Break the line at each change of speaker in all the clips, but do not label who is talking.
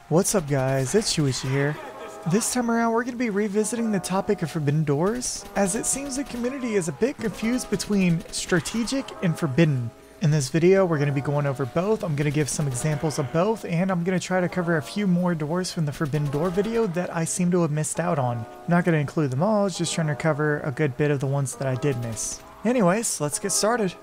What's up guys, it's Shuichi here. This time around we're going to be revisiting the topic of forbidden doors, as it seems the community is a bit confused between strategic and forbidden. In this video we're going to be going over both. I'm going to give some examples of both, and I'm going to try to cover a few more doors from the forbidden door video that I seem to have missed out on. I'm not going to include them all, just trying to cover a good bit of the ones that I did miss. Anyways, let's get started.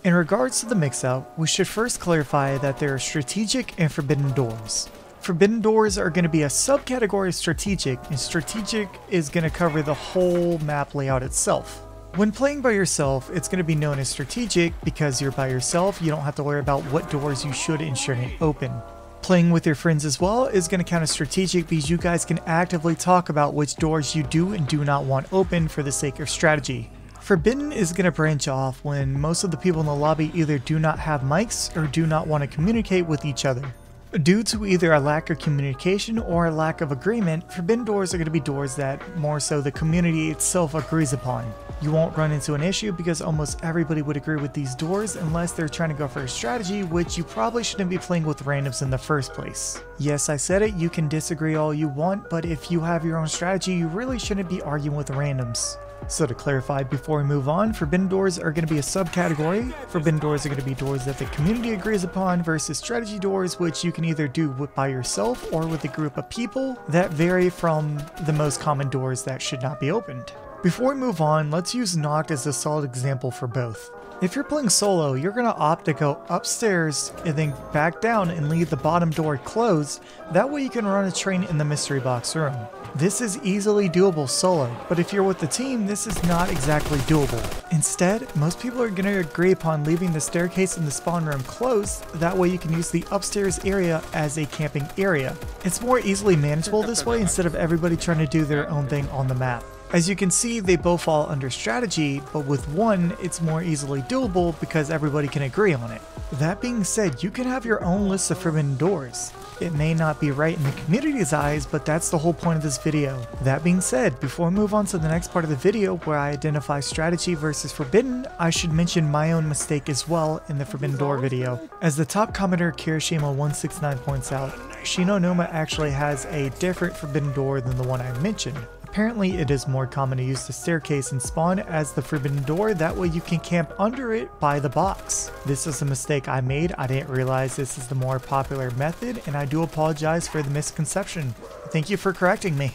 In regards to the mix-up, we should first clarify that there are strategic and forbidden doors. Forbidden doors are going to be a subcategory of strategic, and strategic is going to cover the whole map layout itself. When playing by yourself, it's going to be known as strategic because you're by yourself, you don't have to worry about what doors you should and shouldn't open. Playing with your friends as well is going to count as strategic because you guys can actively talk about which doors you do and do not want open for the sake of strategy. Forbidden is going to branch off when most of the people in the lobby either do not have mics or do not want to communicate with each other. Due to either a lack of communication or a lack of agreement, forbidden doors are going to be doors that more so the community itself agrees upon. You won't run into an issue because almost everybody would agree with these doors unless they're trying to go for a strategy, which you probably shouldn't be playing with randoms in the first place. Yes, I said it, you can disagree all you want, but if you have your own strategy, you really shouldn't be arguing with randoms. So to clarify before we move on, forbidden doors are going to be a subcategory. Forbidden doors are going to be doors that the community agrees upon versus strategy doors, which you can either do by yourself or with a group of people that vary from the most common doors that should not be opened. Before we move on, let's use Nacht as a solid example for both. If you're playing solo, you're going to opt to go upstairs and then back down and leave the bottom door closed. That way you can run a train in the mystery box room. This is easily doable solo, but if you're with the team, this is not exactly doable. Instead, most people are going to agree upon leaving the staircase in the spawn room closed. That way you can use the upstairs area as a camping area. It's more easily manageable this way instead of everybody trying to do their own thing on the map. As you can see, they both fall under strategy, but with one, it's more easily doable because everybody can agree on it. That being said, you can have your own list of forbidden doors. It may not be right in the community's eyes, but that's the whole point of this video. That being said, before we move on to the next part of the video where I identify strategy versus forbidden, I should mention my own mistake as well in the forbidden door video. As the top commenter Kirishima169 points out, Shinonuma actually has a different forbidden door than the one I mentioned. Apparently it is more common to use the staircase and spawn as the forbidden door, that way you can camp under it by the box. This is a mistake I made. I didn't realize this is the more popular method, and I do apologize for the misconception. Thank you for correcting me.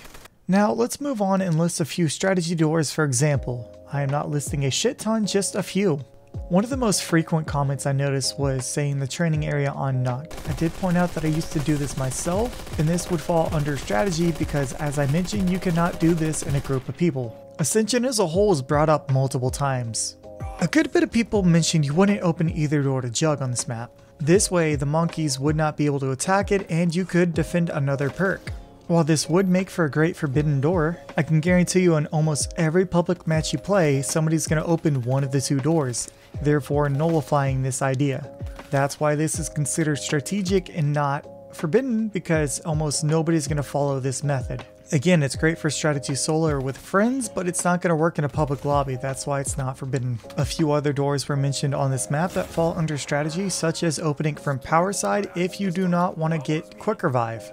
Now let's move on and list a few strategy doors for example. I am not listing a shit ton, just a few. One of the most frequent comments I noticed was saying the training area on Nacht. I did point out that I used to do this myself, and this would fall under strategy because, as I mentioned, you cannot do this in a group of people. Ascension as a whole is brought up multiple times. A good bit of people mentioned you wouldn't open either door to Jug on this map. This way, the monkeys would not be able to attack it and you could defend another perk. While this would make for a great forbidden door, I can guarantee you in almost every public match you play, somebody's going to open one of the two doors, therefore nullifying this idea. That's why this is considered strategic and not forbidden, because almost nobody's going to follow this method. Again, it's great for strategy solo or with friends, but it's not going to work in a public lobby, that's why it's not forbidden. A few other doors were mentioned on this map that fall under strategy, such as opening from power side if you do not want to get quick revive.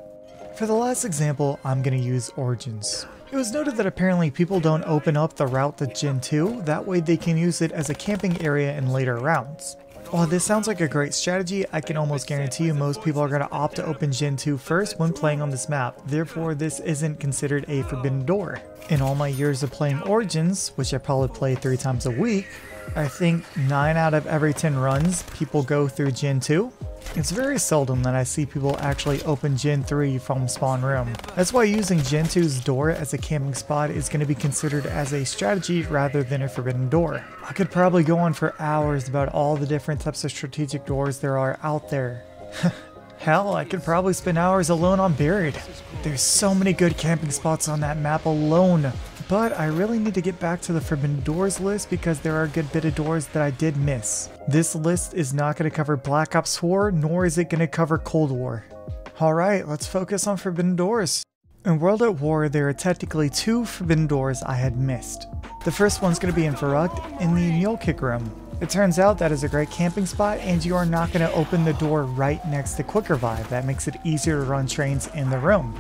For the last example, I'm going to use Origins. It was noted that apparently people don't open up the route to Gen 2, that way they can use it as a camping area in later rounds. While this sounds like a great strategy, I can almost guarantee you most people are going to opt to open Gen 2 first when playing on this map, therefore this isn't considered a forbidden door. In all my years of playing Origins, which I probably play 3 times a week, I think 9 out of every 10 runs people go through Gen 2. It's very seldom that I see people actually open Gen 3 from spawn room. That's why using Gen 2's door as a camping spot is going to be considered as a strategy rather than a forbidden door. I could probably go on for hours about all the different types of strategic doors there are out there. Hell, I could probably spend hours alone on Buried. There's so many good camping spots on that map alone. But I really need to get back to the forbidden doors list because there are a good bit of doors that I did miss. This list is not going to cover Black Ops 4, nor is it going to cover Cold War. Alright, let's focus on forbidden doors. In World at War, there are technically 2 forbidden doors I had missed. The first one's going to be in Verrucht in the Mule Kick room. It turns out that is a great camping spot, and you are not going to open the door right next to Quick Revive. That makes it easier to run trains in the room.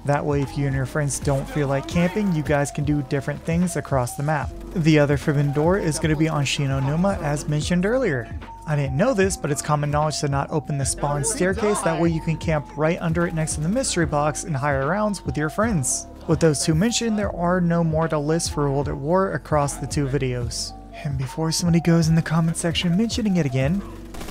That way, if you and your friends don't feel like camping, you guys can do different things across the map. The other forbidden door is going to be on Shinonuma, as mentioned earlier. I didn't know this, but it's common knowledge to not open the spawn staircase. That way you can camp right under it next to the mystery box in higher rounds with your friends. With those two mentioned, there are no more to list for World at War across the two videos. And before somebody goes in the comment section mentioning it again,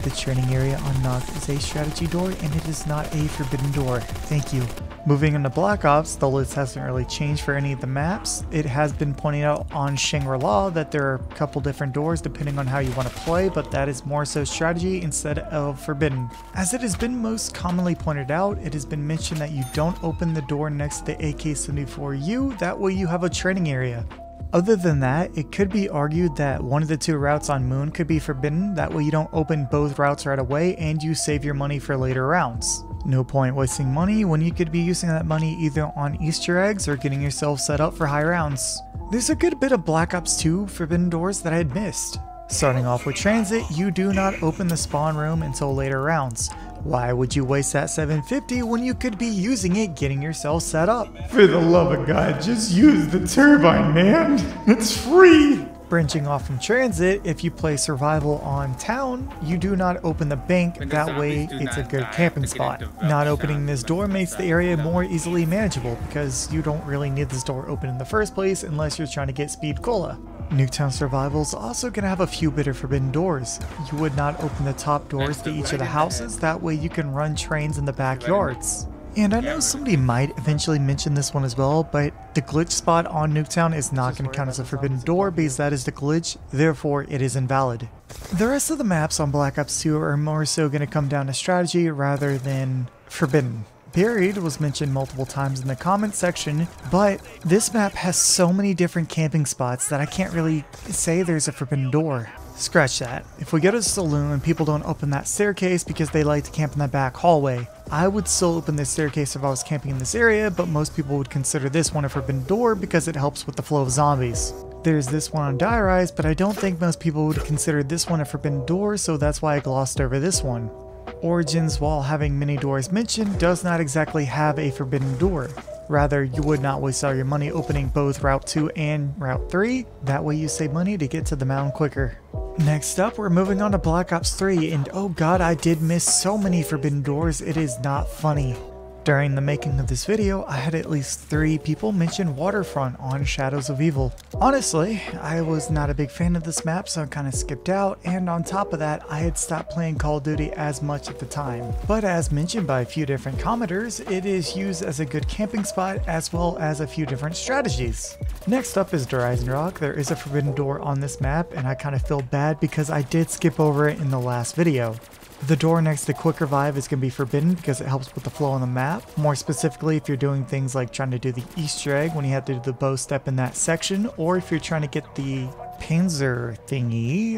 the training area on Nacht is a strategy door and it is not a forbidden door. Thank you. Moving into Black Ops, the list hasn't really changed for any of the maps. It has been pointed out on Shangri-La that there are a couple different doors depending on how you want to play, but that is more so strategy instead of forbidden. As it has been most commonly pointed out, it has been mentioned that you don't open the door next to the AK-74U, that way you have a training area. Other than that, it could be argued that one of the two routes on Moon could be forbidden, that way you don't open both routes right away and you save your money for later rounds. No point wasting money when you could be using that money either on Easter eggs or getting yourself set up for high rounds. There's a good bit of Black Ops 2 forbidden doors that I had missed. Starting off with Transit, you do not open the spawn room until later rounds. Why would you waste that $750 when you could be using it getting yourself set up?
For the love of God, just use the turbine, man. It's free.
Branching off from Transit, if you play Survival on Town, you do not open the bank, that way it's a good camping spot. Not opening this door makes the area more easily manageable because you don't really need this door open in the first place unless you're trying to get speed cola. Nuketown Survival is also going to have a few bit of forbidden doors. You would not open the top doors to each of the houses, that way you can run trains in the backyards. And I know somebody might eventually mention this one as well, but the glitch spot on Nuketown is not going to count as a forbidden door because that is the glitch, therefore it is invalid. The rest of the maps on Black Ops 2 are more so going to come down to strategy rather than forbidden. Buried was mentioned multiple times in the comment section, but this map has so many different camping spots that I can't really say there's a forbidden door. Scratch that. If we go to the saloon and people don't open that staircase because they like to camp in that back hallway, I would still open this staircase if I was camping in this area, but most people would consider this one a forbidden door because it helps with the flow of zombies. There's this one on Diarize, but I don't think most people would consider this one a forbidden door, so that's why I glossed over this one. Origins, while having many doors mentioned, does not exactly have a forbidden door. Rather, you would not waste all your money opening both Route 2 and Route 3, that way you save money to get to the mountain quicker. Next up, we're moving on to Black Ops 3, and oh god, I did miss so many forbidden doors, it is not funny. During the making of this video, I had at least 3 people mention Waterfront on Shadows of Evil. Honestly, I was not a big fan of this map, so I kind of skipped out, and on top of that, I had stopped playing Call of Duty as much at the time. But as mentioned by a few different commenters, it is used as a good camping spot as well as a few different strategies. Next up is Horizon Rock. There is a forbidden door on this map, and I kind of feel bad because I did skip over it in the last video. The door next to Quick Revive is going to be forbidden because it helps with the flow on the map. More specifically, if you're doing things like trying to do the Easter egg when you have to do the bow step in that section, or if you're trying to get the Panzer thingy,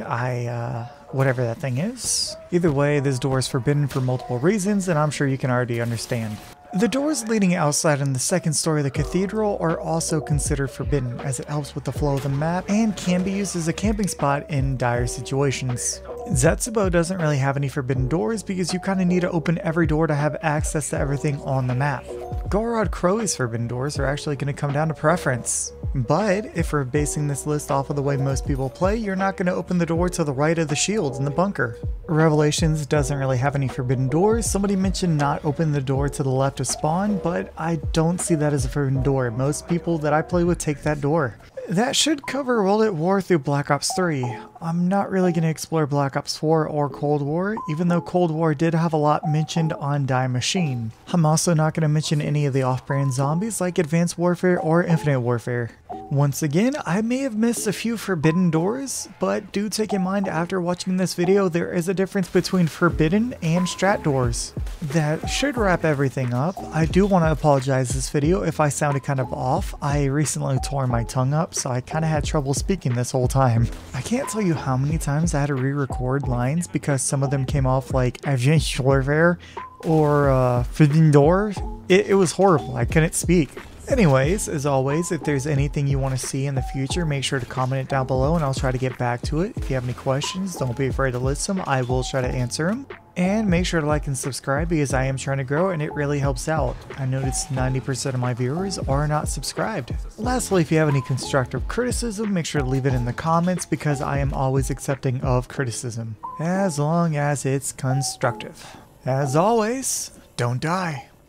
whatever that thing is. Either way, this door is forbidden for multiple reasons, and I'm sure you can already understand. The doors leading outside in the second story of the cathedral are also considered forbidden as it helps with the flow of the map and can be used as a camping spot in dire situations. Zetsubo doesn't really have any forbidden doors because you kind of need to open every door to have access to everything on the map. Gorod Crow's forbidden doors are actually going to come down to preference. But if we're basing this list off of the way most people play, you're not going to open the door to the right of the shields in the bunker. Revelations doesn't really have any forbidden doors. Somebody mentioned not opening the door to the left of spawn, but I don't see that as a forbidden door. Most people that I play with take that door. That should cover World at War through Black Ops 3. I'm not really going to explore Black Ops 4 or Cold War, even though Cold War did have a lot mentioned on Die Machine. I'm also not going to mention any of the off-brand zombies like Advanced Warfare or Infinite Warfare. Once again, I may have missed a few forbidden doors, but do take in mind after watching this video there is a difference between forbidden and strat doors. That should wrap everything up. I do want to apologize this video if I sounded kind of off. I recently tore my tongue up, so I kind of had trouble speaking this whole time. I can't tell you how many times I had to re-record lines because some of them came off like Advanced Warfare or Forbidden Door. It was horrible. I couldn't speak. Anyways, as always, if there's anything you want to see in the future, make sure to comment it down below and I'll try to get back to it. If you have any questions, don't be afraid to list them. I will try to answer them. And make sure to like and subscribe because I am trying to grow and it really helps out. I noticed 90% of my viewers are not subscribed. Lastly, if you have any constructive criticism, make sure to leave it in the comments because I am always accepting of criticism, as long as it's constructive. As always, don't die.